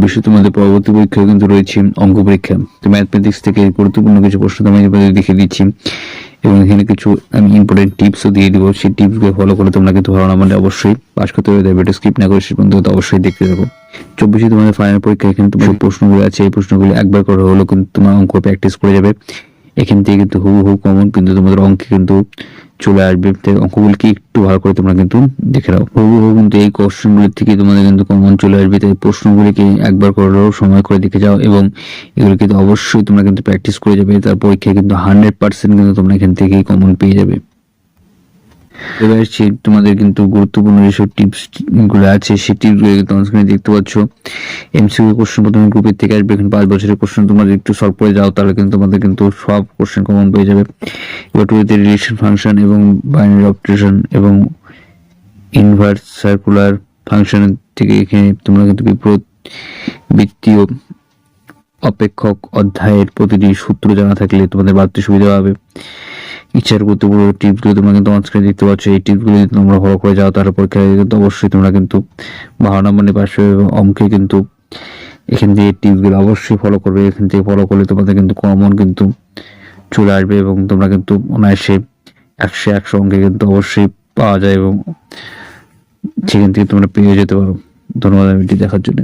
অবশ্যই তোমাদের পরবর্তী পরীক্ষা কিন্তু রয়েছে অঙ্ক পরীক্ষা। তো ম্যাথমেটিক্স থেকে গুরুত্বপূর্ণ কিছু প্রশ্ন তোমাদের দেখে দিচ্ছি এবং এখানে কিছু আমি ইম্পর্টেন্ট টিপসও দিয়ে দিব। সেই টিপসগুলো ফলো করে তোমরা কিন্তু ভালো নাম্বার অবশ্যই পাস করতে পারবে। ভিডিও স্কিপ না করে শেষ পর্যন্ত অবশ্যই দেখতে থাকো। 24 তোমাদের ফাইনাল পরীক্ষা। এখানে তোমার প্রশ্নগুলো আছে, এই প্রশ্নগুলো একবার করে হলো কিন্তু তোমার অঙ্ক প্র্যাকটিস করে যাবে। এখান থেকে কিন্তু হুবহু কমন কিন্তু তোমাদের অঙ্কে কিন্তু চলে আসবে। তাই অঙ্কগুলিকে একটু ভালো করে তোমরা কিন্তু দেখে নাও। হুবহু কিন্তু এই কোশ্চেনগুলির থেকে তোমাদের কিন্তু কমন চলে আসবে। তাই প্রশ্নগুলিকে একবার করেও সময় করে দেখে যাও এবং এগুলো কিন্তু অবশ্যই তোমরা কিন্তু প্র্যাকটিস করে যাবে। তার পরীক্ষায় কিন্তু 100% কিন্তু তোমরা এখান থেকেই কমন পেয়ে যাবে। এবার আসছি তোমাদের কিন্তু গুরুত্বপূর্ণ যেসব টিপস গুলো আছে সেই টিপসগুলো তোমরা স্ক্রিনে দেখতে পাচ্ছ। এমসিকিউ কোশ্চেন প্রথমে গ্রুপের থেকে আসবে। এখানে 5 বছরের কোশ্চেন তোমরা একটু সলভ করে যাও তাহলে কিন্তু তোমাদের কিন্তু সব কোশ্চেন কমন পেয়ে যাবে। এবার টুয়েতে রিলেশন ফাংশন এবং বাইনারি অপারেশন এবং ইনভার্স সার্কুলার ফাংশন থেকে এখানে তোমরা কিন্তু বিপরীত বৃত্তীয় অপেক্ষক অধ্যায়ের প্রতিটি সূত্র জানা থাকলে তোমাদের বাড়তে সুবিধা হবে। ইচ্ছার গুরুত্বপূর্ণ টিপসগুলো তোমরা কিন্তু আমার স্ক্রিনে দেখতে পাচ্ছ। এই টিপসগুলো যদি তোমরা ফলো করে যাও তার পরীক্ষায় কিন্তু অবশ্যই তোমরা কিন্তু ভালো নাম্বার নিয়ে পাস হবে এবং অঙ্কে কিন্তু এখান থেকে টিপসগুলো অবশ্যই ফলো করবে। এখান থেকে ফলো করলে তোমাদের কিন্তু কমন কিন্তু চলে আসবে এবং তোমরা কিন্তু অনায়াসে 100 অঙ্কে কিন্তু অবশ্যই পাওয়া যায় এবং সেখান থেকে তোমরা পেয়ে যেতে পারো। ধন্যবাদ ভিডিও দেখার জন্য।